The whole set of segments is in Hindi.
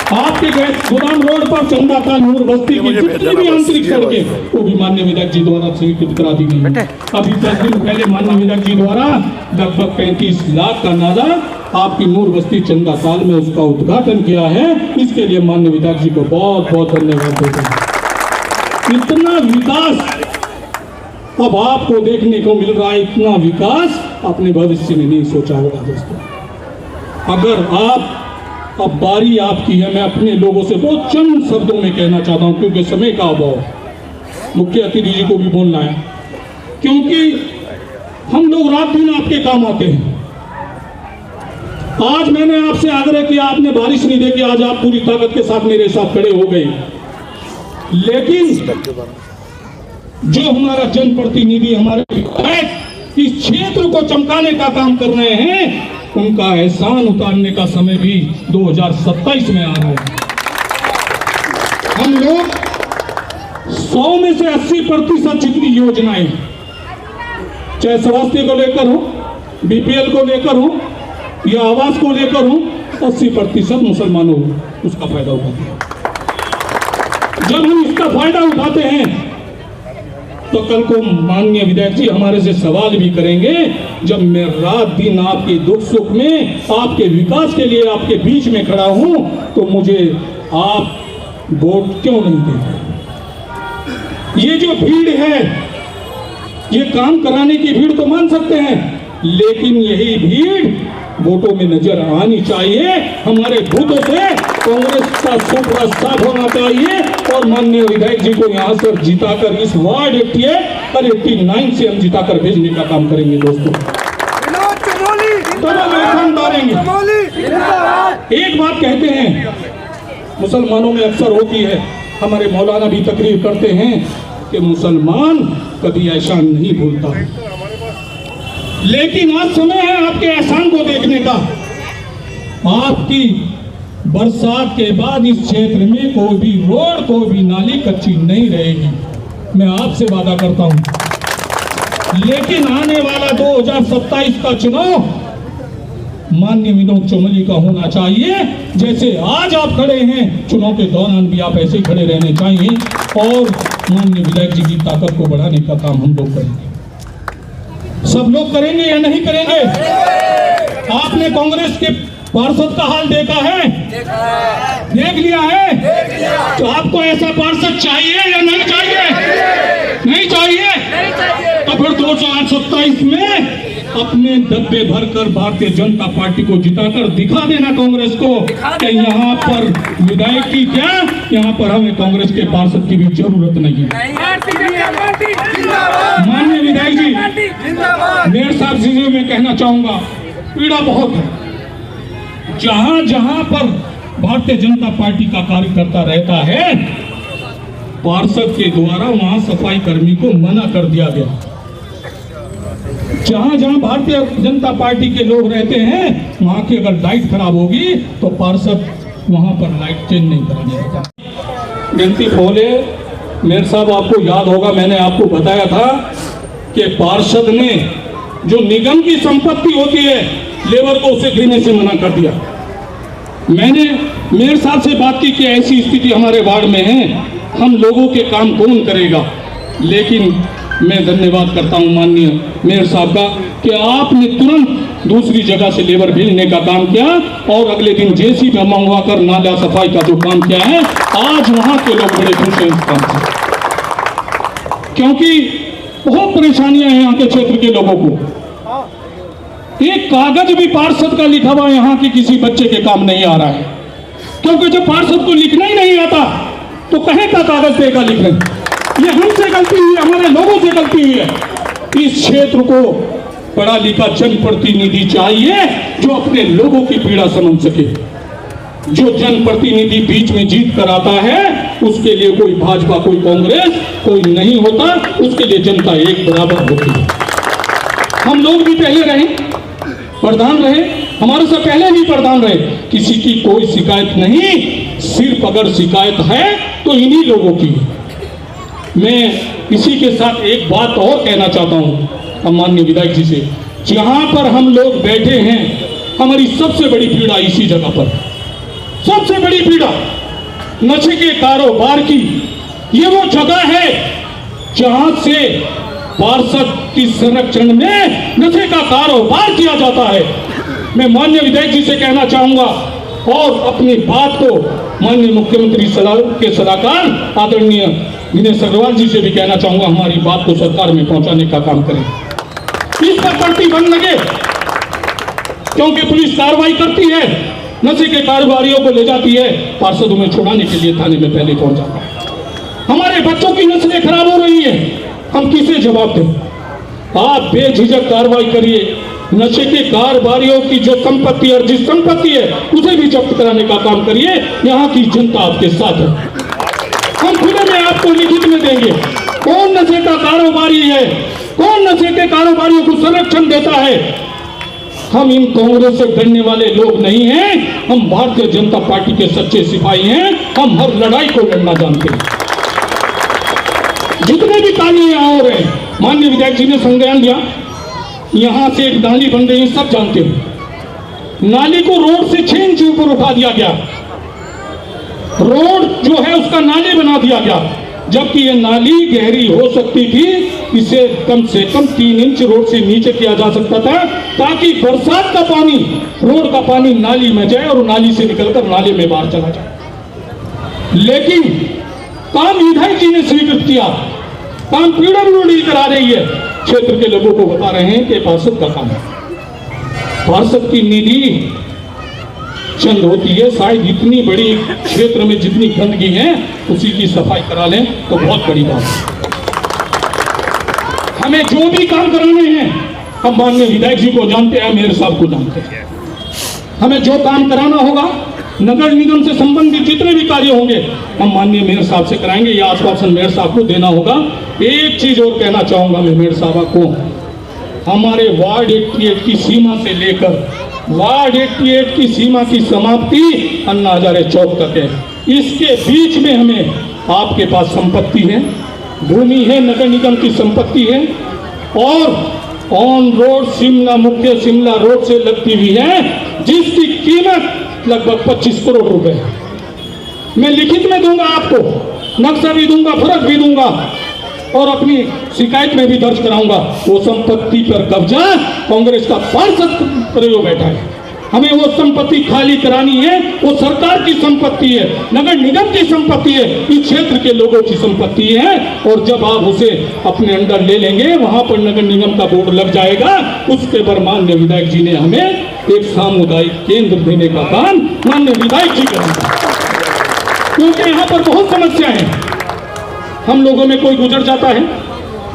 आपके गोदाम रोड पर चंदाताल नूर बस्ती की जितनी भी आंतरिक सड़कें वो भी माननीय विधायक जी द्वारा स्वीकृत करा दी गई। अभी 10 दिन पहले माननीय विधायक जी द्वारा लगभग 35 लाख का नाला आपकी नूर बस्ती चंदाताल में उसका उद्घाटन किया है। इसके लिए माननीय विधायक जी को बहुत बहुत धन्यवाद देते हैं। इतना विकास अब आपको देखने को मिल रहा है, इतना विकास अपने भविष्य में नहीं सोचा होगा दोस्तों। अगर आप अब बारी आपकी है, मैं अपने लोगों से बहुत चंद शब्दों में कहना चाहता हूं क्योंकि समय का अभाव। मुख्य अतिथि जी को भी बोलना है क्योंकि हम लोग रात दिन आपके काम आते हैं। आज मैंने आपसे आग्रह किया, आपने बारिश नहीं देखी, आज आप पूरी ताकत के साथ मेरे साथ खड़े हो गए। लेकिन जो हमारा जनप्रतिनिधि हमारे इस क्षेत्र को चमकाने का काम कर रहे हैं, उनका एहसान उतारने का समय भी 2027 में आ रहा है। हम लोग 100 में से 80% जितनी योजनाएं, चाहे स्वास्थ्य को लेकर हो, बीपीएल को लेकर हो या आवास को लेकर हो, 80% मुसलमानों उसका फायदा उठाते हैं। जब हम इसका फायदा उठाते हैं तो कल को माननीय विधायक जी हमारे से सवाल भी करेंगे, जब मैं रात दिन आपके दुख सुख में आपके विकास के लिए आपके बीच में खड़ा हूं तो मुझे आप वोट क्यों नहीं देते। ये जो भीड़ है, ये काम कराने की भीड़ तो मान सकते हैं, लेकिन यही भीड़ वोटों में नजर आनी चाहिए। हमारे बूथों से कांग्रेस का सुपड़ा साफ होना चाहिए और माननीय विधायक जी को यहाँ से जिताकर इस वार्ड 88 और 89 से हम जिताकर भेजने का काम करेंगे दोस्तों। एक बात कहते हैं, मुसलमानों में अक्सर होती है, हमारे मौलाना भी तकरीर करते हैं कि मुसलमान कभी एहसान नहीं भूलता। लेकिन आज समय है आपके एहसान को देखने का। आपकी बरसात के बाद इस क्षेत्र में कोई भी रोड, कोई भी नाली कच्ची नहीं रहेगी, मैं आपसे वादा करता हूं। लेकिन आने वाला 2027 का चुनाव माननीय विनोद चौमली का होना चाहिए। जैसे आज आप खड़े हैं, चुनाव के दौरान भी आप ऐसे खड़े रहने चाहिए और माननीय विधायक जी की ताकत को बढ़ाने का काम हम लोग करेंगे। सब लोग करेंगे या नहीं करेंगे? आपने कांग्रेस के पार्षद का हाल देखा है? देख लिया है? तो आपको ऐसा पार्षद चाहिए या नहीं चाहिए? नहीं चाहिए? तो फिर 2027 में अपने डब्बे भरकर भारतीय जनता पार्टी को जिताकर दिखा देना कांग्रेस को कि यहाँ पर विधायक की क्या, यहाँ पर हमें कांग्रेस के पार्षद की भी जरूरत नहीं है। माननीय विधायक जी, मेयर साहब जी मैं कहना चाहूंगा, पीड़ा बहुत है। जहां जहां पर भारतीय जनता पार्टी का कार्यकर्ता रहता है, पार्षद के द्वारा वहां सफाई कर्मी को मना कर दिया गया। जहां जहां भारतीय जनता पार्टी के लोग रहते हैं, वहां की अगर लाइट खराब होगी तो पार्षद वहां पर लाइट चेंज नहीं कराने देता। गिनती फोले मेयर साहब, आपको याद होगा मैंने आपको बताया था कि पार्षद ने जो निगम की संपत्ति होती है, लेबर को उसे देने से मना कर दिया। मैंने मेयर साहब से बात की कि ऐसी स्थिति हमारे वार्ड में है, हम लोगों के काम कौन करेगा। लेकिन मैं धन्यवाद करता हूं माननीय मेयर साहब का कि आपने तुरंत दूसरी जगह से लेबर भेजने का काम किया और अगले दिन जेसीबी मंगवा कर नाला सफाई का जो काम किया है, आज वहां के लोग बड़े खुश हैं इस काम से, क्योंकि बहुत परेशानियां हैं यहाँ के क्षेत्र के लोगों को। एक कागज भी पार्षद का लिखा हुआ यहाँ के किसी बच्चे के काम नहीं आ रहा है, क्योंकि जब पार्षद को लिखना ही नहीं आता तो कहे का कागज देगा लिखने। ये हमसे गलती हुई है, हमारे लोगों से गलती हुई है। इस क्षेत्र को पढ़ा लिखा जनप्रतिनिधि चाहिए जो अपने लोगों की पीड़ा समझ सके। जो जनप्रतिनिधि बीच में जीत कर आता है, उसके लिए कोई भाजपा, कोई कांग्रेस, कोई नहीं होता, उसके लिए जनता एक बराबर होती है। हम लोग भी पहले रहे, प्रधान रहे, हमारे से पहले भी प्रधान रहे, किसी की कोई शिकायत नहीं। सिर्फ अगर शिकायत है तो इन्हीं लोगों की। मैं इसी के साथ एक बात और कहना चाहता हूं माननीय विधायक जी से, जहां पर हम लोग बैठे हैं, हमारी सबसे बड़ी पीड़ा इसी जगह पर, सबसे बड़ी पीड़ा नशे के कारोबार की। ये वो जगह है जहां से पार्षद की संरक्षण में नशे का कारोबार किया जाता है। मैं माननीय विधायक जी से कहना चाहूंगा और अपनी बात को माननीय मुख्यमंत्री के सलाहकार आदरणीय दिनेश अग्रवाल जी से भी कहना चाहूंगा, हमारी बात को सरकार में पहुंचाने का काम करें। इस पर प्रतिबंध लगे, क्योंकि पुलिस कार्रवाई करती है, नशे के कारोबारियों को ले जाती है, पार्षदों में छुड़ाने के लिए थाने में पहले पहुंच जाता है। हमारे बच्चों की नस्लें खराब हो रही है, हम किसे जवाब दें? आप बेझिझक कार्रवाई करिए, नशे के कारोबारियों की जो संपत्ति और जिस संपत्ति है उसे भी जब्त कराने का काम करिए। यहाँ की जनता आपके साथ है, हम खुले में आपको लिखित में देंगे कौन नशे का कारोबारी है, कौन नशे के कारोबारियों को संरक्षण देता है। हम इन कांग्रेस से डरने वाले लोग नहीं हैं, हम भारतीय जनता पार्टी के सच्चे सिपाही हैं, हम हर लड़ाई को लड़ना जानते हैं। जितने भी कार्य यहाँ हो रहे हैं, माननीय विधायक जी ने संज्ञान लिया, यहाँ से एक नाली बन रही है, सब जानते हैं। नाली को रोड से 6 इंच ऊपर उठा दिया गया, रोड जो है उसका नाली बना दिया गया, जबकि ये नाली गहरी हो सकती थी, इसे कम से कम 3 इंच रोड से नीचे किया जा सकता था, ताकि बरसात का पानी, रोड का पानी नाली में जाए और नाली से निकलकर नाले में बाहर चला जाए। लेकिन काम विधायक जी ने स्वीकृत किया, काम पीडब्ल्यूडी करा रही है, क्षेत्र के लोगों को बता रहे हैं कि पार्षद का काम है। पार्षद की निधि चंद होती है, शायद इतनी बड़ी क्षेत्र में जितनी गंदगी है उसी की सफाई करा लें तो बहुत बड़ी बात है। हमें जो भी काम कराने हैं, हम माननीय विधायक जी को जानते हैं, मेयर साहब को जानते हैं, हमें जो काम कराना होगा, नगर निगम से संबंधित जितने भी कार्य होंगे हम माननीय मेयर साहब से कराएंगे। यह आश्वासन मेयर साहब को देना होगा। एक चीज और कहना चाहूंगा मैं मेयर साहब को, हमारे वार्ड 88 की सीमा से लेकर वार्ड 88 की सीमा की समाप्ति अन्ना हजारे चौक तक है, इसके बीच में हमें आपके पास संपत्ति है, भूमि है, नगर निगम की संपत्ति है, और ऑन रोड शिमला मुख्य शिमला रोड से लगती हुई है, जिसकी कीमत लगभग 25 करोड़ रुपए है। मैं लिखित में दूंगा आपको, नक्शा भी दूंगा, फर्क भी दूंगा और अपनी शिकायत में भी दर्ज कराऊंगा। वो संपत्ति पर कब्जा कांग्रेस का पार्षद प्रयोग बैठा है, हमें वो संपत्ति खाली करानी है। वो सरकार की संपत्ति है, नगर निगम की संपत्ति है, इस क्षेत्र के लोगों की संपत्ति है। और जब आप उसे अपने अंडर ले लेंगे, वहां पर नगर निगम का बोर्ड लग जाएगा, उसके पर माननीय विधायक जी ने हमें एक सामुदायिक केंद्र देने का काम माननीय विधायक जी करेंगे, क्योंकि यहाँ पर बहुत समस्या है। हम लोगों में कोई गुजर जाता है,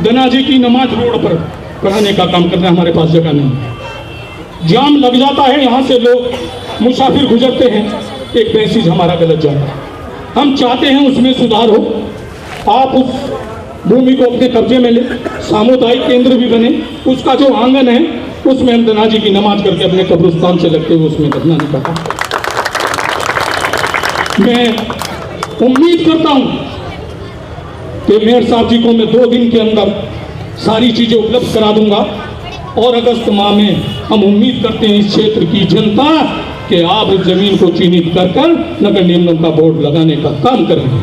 गनाजी की नमाज रोड पर पढ़ाने का काम करना, हमारे पास जगह नहीं, जाम लग जाता है, यहाँ से लोग मुसाफिर गुजरते हैं, एक पैसेज हमारा गलत जाता है। हम चाहते हैं उसमें सुधार हो, आप उस भूमि को अपने कब्जे में ले, सामुदायिक केंद्र भी बने, उसका जो आंगन है उसमें हम गनाजी की नमाज करके अपने कब्रिस्तान से लगते हुए उसमें दफना नहीं करता। मैं उम्मीद करता हूं कि मेयर साहब जी को मैं 2 दिन के अंदर सारी चीजें उपलब्ध करा दूंगा, और अगस्त माह में हम उम्मीद करते हैं इस क्षेत्र की जनता कि आप उस जमीन को चिन्हित कर नगर निगम का बोर्ड लगाने का काम करेंगे।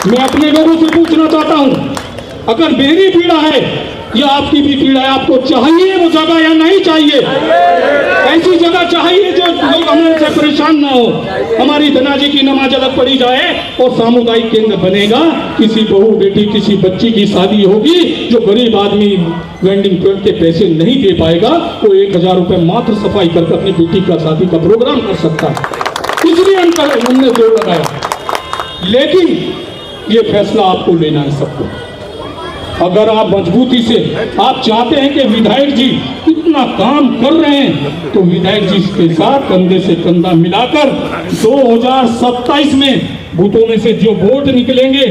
मैं अपने लोगों से पूछना चाहता हूं, अगर मेरी पीड़ा है या आपकी भी पीड़ा है, आपको चाहिए वो जगह या नहीं चाहिए? ऐसी जगह चाहिए जो लोग हमारे से परेशान ना हो, हमारी धनाजी की नमाज अलग पढ़ी जाए और सामुदायिक केंद्र बनेगा। किसी बहू बेटी, किसी बच्ची की शादी होगी, जो गरीब आदमी वेंडिंग पॉइंट के पैसे नहीं दे पाएगा, वो 1000 रुपये मात्र सफाई करके अपनी बेटी का शादी का प्रोग्राम कर सकता है। इसलिए हमने जोर लगाया। लेकिन ये फैसला आपको लेना है सबको। अगर आप मजबूती से आप चाहते हैं कि विधायक जी इतना काम कर रहे हैं, तो विधायक जी के साथ कंधे से कंधा मिलाकर 2027 में बूथों में से जो वोट निकलेंगे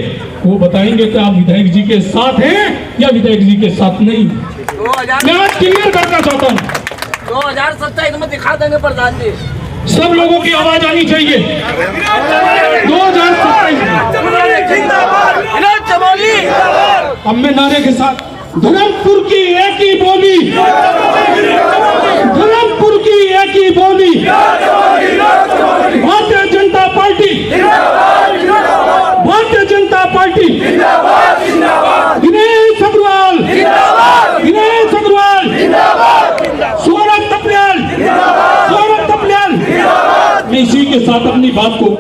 वो बताएंगे कि आप विधायक जी के साथ हैं या विधायक जी के साथ नहीं। मैं आज क्लियर करना चाहता हूँ, 2027 में दिखा देंगे प्रधान जी। सब लोगों की आवाज आनी चाहिए। 2027 अब मैं नारे के साथ, धर्मपुर की एक ही बोली, धर्मपुर की एक ही बोली, भारतीय जनता पार्टी दिनेश अग्रवाल, दिनेश अग्रवाल, सौरभ तपलियाल, सौरभ तपलियाल। मैं इसी के साथ अपनी बात को